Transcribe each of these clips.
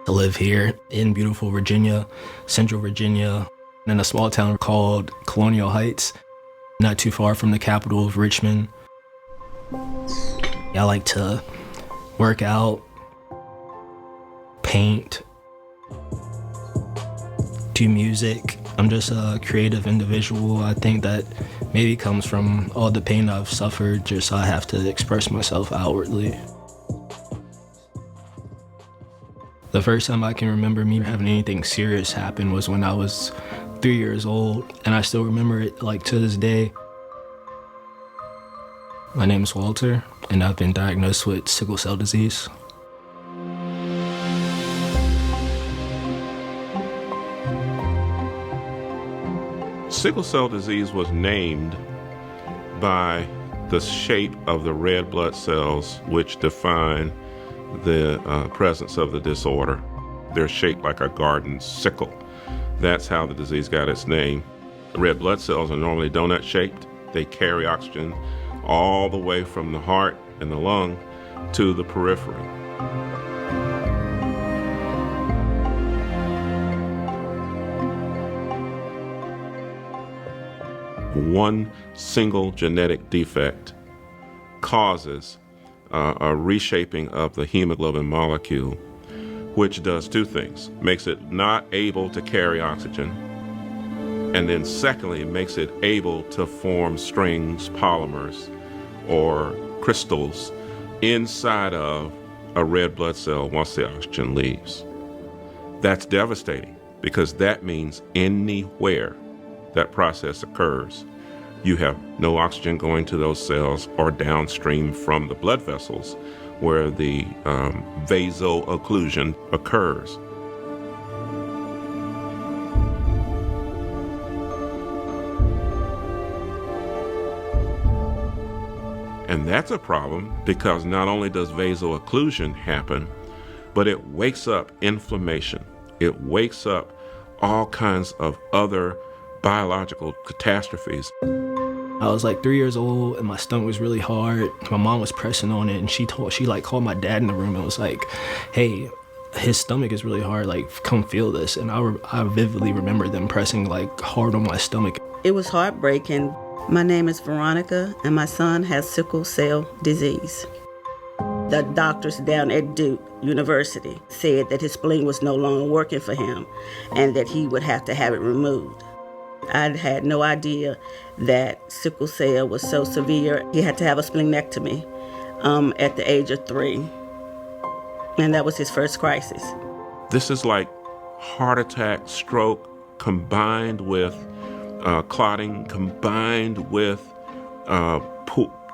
I live here in beautiful Virginia, Central Virginia, in a small town called Colonial Heights, not too far from the capital of Richmond. I like to work out, paint, do music. I'm just a creative individual. I think that maybe comes from all the pain I've suffered, just so I have to express myself outwardly. The first time I can remember me having anything serious happen was when I was 3 years old, and I still remember it like to this day. My name is Walter, and I've been diagnosed with sickle cell disease. Sickle cell disease was named by the shape of the red blood cells, which define the presence of the disorder. They're shaped like a garden sickle. That's how the disease got its name. The red blood cells are normally donut-shaped. They carry oxygen all the way from the heart and the lung to the periphery. One single genetic defect causes a reshaping of the hemoglobin molecule, which does two things. Makes it not able to carry oxygen, and then secondly, it makes it able to form strings, polymers, or crystals inside of a red blood cell once the oxygen leaves. That's devastating because that means anywhere that process occurs, you have no oxygen going to those cells or downstream from the blood vessels where the vaso-occlusion occurs. And that's a problem because not only does vaso-occlusion happen, but it wakes up inflammation. It wakes up all kinds of other biological catastrophes. I was like 3 years old and my stomach was really hard. My mom was pressing on it and she called my dad in the room and was like, hey, his stomach is really hard, like come feel this. And I vividly remember them pressing like hard on my stomach. It was heartbreaking. My name is Veronica and my son has sickle cell disease. The doctors down at Duke University said that his spleen was no longer working for him and that he would have to have it removed. I had no idea that sickle cell was so severe. He had to have a splenectomy at the age of 3. And that was his first crisis. This is like heart attack, stroke, combined with clotting, combined with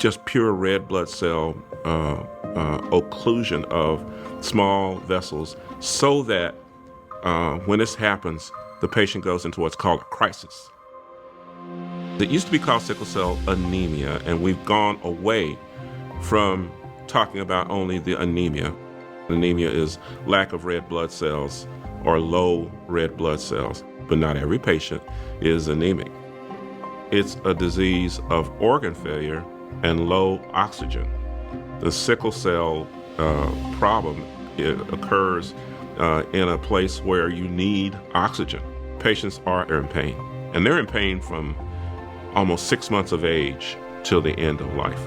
just pure red blood cell occlusion of small vessels, so that when this happens, the patient goes into what's called a crisis. It used to be called sickle cell anemia, and we've gone away from talking about only the anemia. Anemia is lack of red blood cells or low red blood cells, but not every patient is anemic. It's a disease of organ failure and low oxygen. The sickle cell problem, it occurs in a place where you need oxygen. Patients are in pain, and they're in pain from almost 6 months of age till the end of life.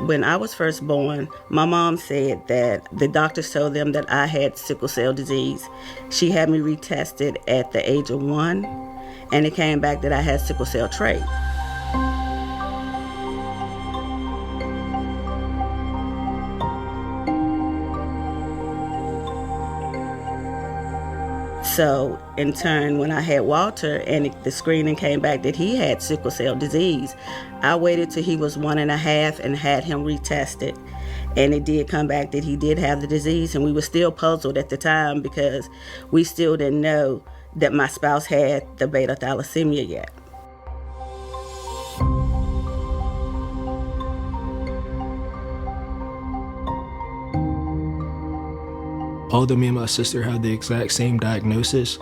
When I was first born, my mom said that the doctors told them that I had sickle cell disease. She had me retested at the age of 1, and it came back that I had sickle cell trait. So in turn, when I had Walter and the screening came back that he had sickle cell disease, I waited till he was 1.5 and had him retested. And it did come back that he did have the disease, and we were still puzzled at the time because we still didn't know that my spouse had the beta thalassemia yet. Although me and my sister have the exact same diagnosis,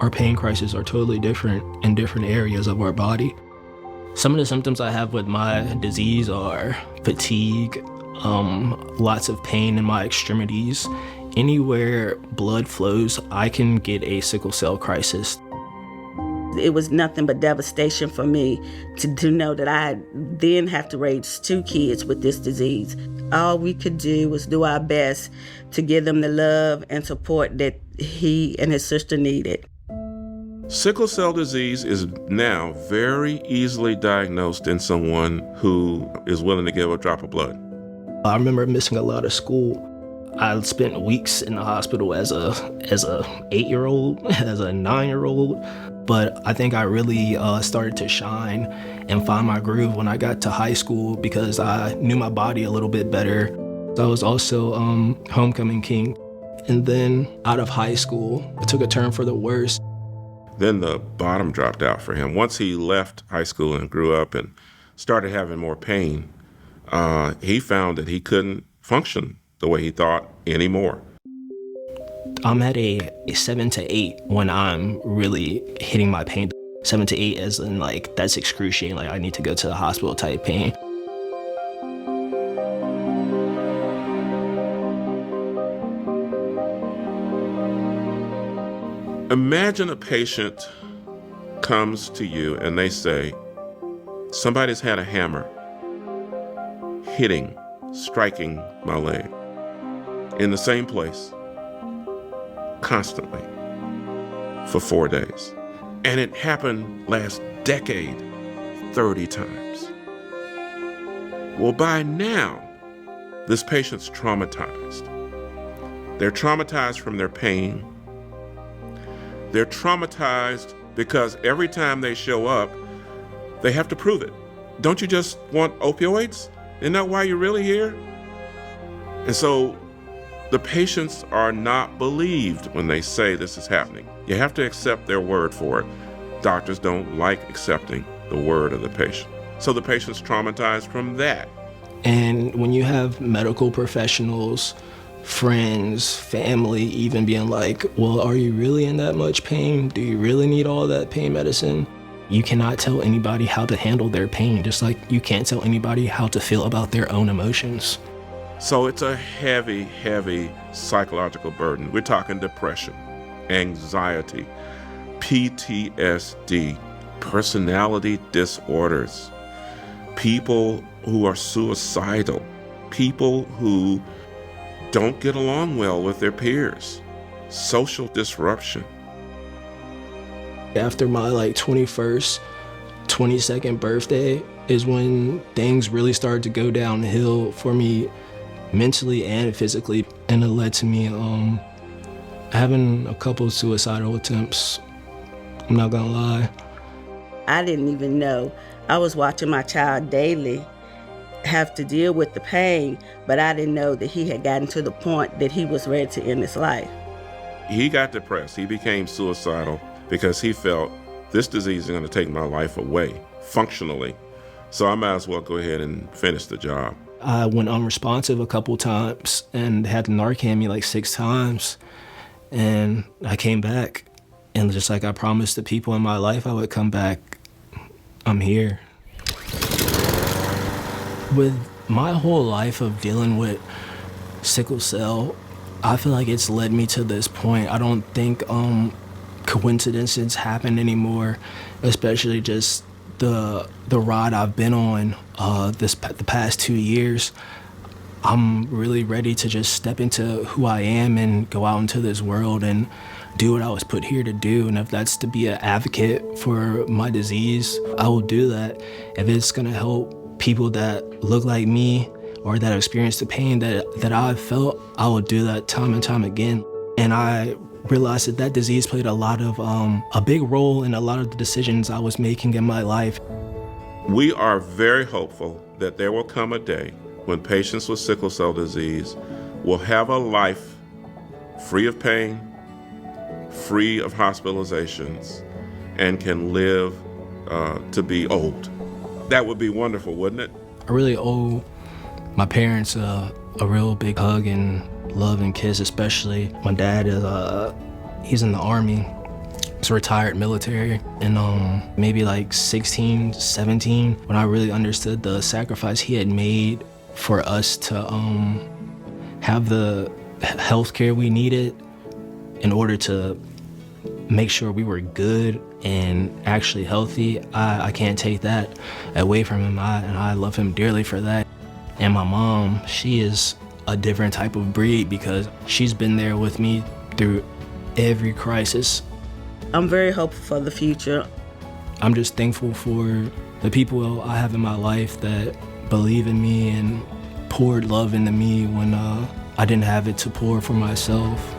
our pain crises are totally different in different areas of our body. Some of the symptoms I have with my disease are fatigue, lots of pain in my extremities. Anywhere blood flows, I can get a sickle cell crisis. It was nothing but devastation for me to know that I then have to raise 2 kids with this disease. All we could do was do our best to give them the love and support that he and his sister needed. Sickle cell disease is now very easily diagnosed in someone who is willing to give a drop of blood. I remember missing a lot of school. I spent weeks in the hospital as a 8-year-old, as a 9-year-old, but I think I really started to shine and find my groove when I got to high school because I knew my body a little bit better. I was also homecoming king. And then out of high school, it took a turn for the worse. Then the bottom dropped out for him. Once he left high school and grew up and started having more pain, he found that he couldn't function the way he thought anymore. I'm at a 7 to 8 when I'm really hitting my pain. 7 to 8 as in like, that's excruciating, like I need to go to the hospital type pain. Imagine a patient comes to you and they say, somebody's had a hammer striking my leg in the same place constantly for 4 days. And it happened last decade 30 times. Well, by now, this patient's traumatized. They're traumatized from their pain. They're traumatized because every time they show up, they have to prove it. Don't you just want opioids? Isn't that why you're really here? And so the patients are not believed when they say this is happening. You have to accept their word for it. Doctors don't like accepting the word of the patient. So the patient's traumatized from that. And when you have medical professionals, friends, family even being like, well, are you really in that much pain? Do you really need all that pain medicine? You cannot tell anybody how to handle their pain, just like you can't tell anybody how to feel about their own emotions. So it's a heavy, heavy psychological burden. We're talking depression, anxiety, PTSD, personality disorders, people who are suicidal, people who don't get along well with their peers, social disruption. After my 21st, 22nd birthday is when things really started to go downhill for me mentally and physically. And it led to me having a couple suicidal attempts. I'm not gonna lie. I didn't even know. I was watching my child daily have to deal with the pain, but I didn't know that he had gotten to the point that he was ready to end his life. He got depressed. He became suicidal because he felt this disease is going to take my life away functionally. So I might as well go ahead and finish the job. I went unresponsive a couple times and had to Narcan me 6 times. And I came back, and just like I promised the people in my life I would come back, I'm here. With my whole life of dealing with sickle cell, I feel like it's led me to this point. I don't think coincidences happen anymore, especially just the ride I've been on the past 2 years. I'm really ready to just step into who I am and go out into this world and do what I was put here to do. And if that's to be an advocate for my disease, I will do that. If it's gonna help people that look like me or that experience the pain that I've felt, I will do that time and time again. And I realized that that disease played a big role in a lot of the decisions I was making in my life. We are very hopeful that there will come a day when patients with sickle cell disease will have a life free of pain, free of hospitalizations, and can live to be old. That would be wonderful, wouldn't it? I really owe my parents a real big hug and love and kiss, especially. My dad he's in the Army. He's retired military. And maybe like 16, 17, when I really understood the sacrifice he had made for us to have the health care we needed in order to make sure we were good and actually healthy. I can't take that away from him, and I love him dearly for that. And my mom, she is a different type of breed because she's been there with me through every crisis. I'm very hopeful for the future. I'm just thankful for the people I have in my life that believe in me and poured love into me when I didn't have it to pour for myself.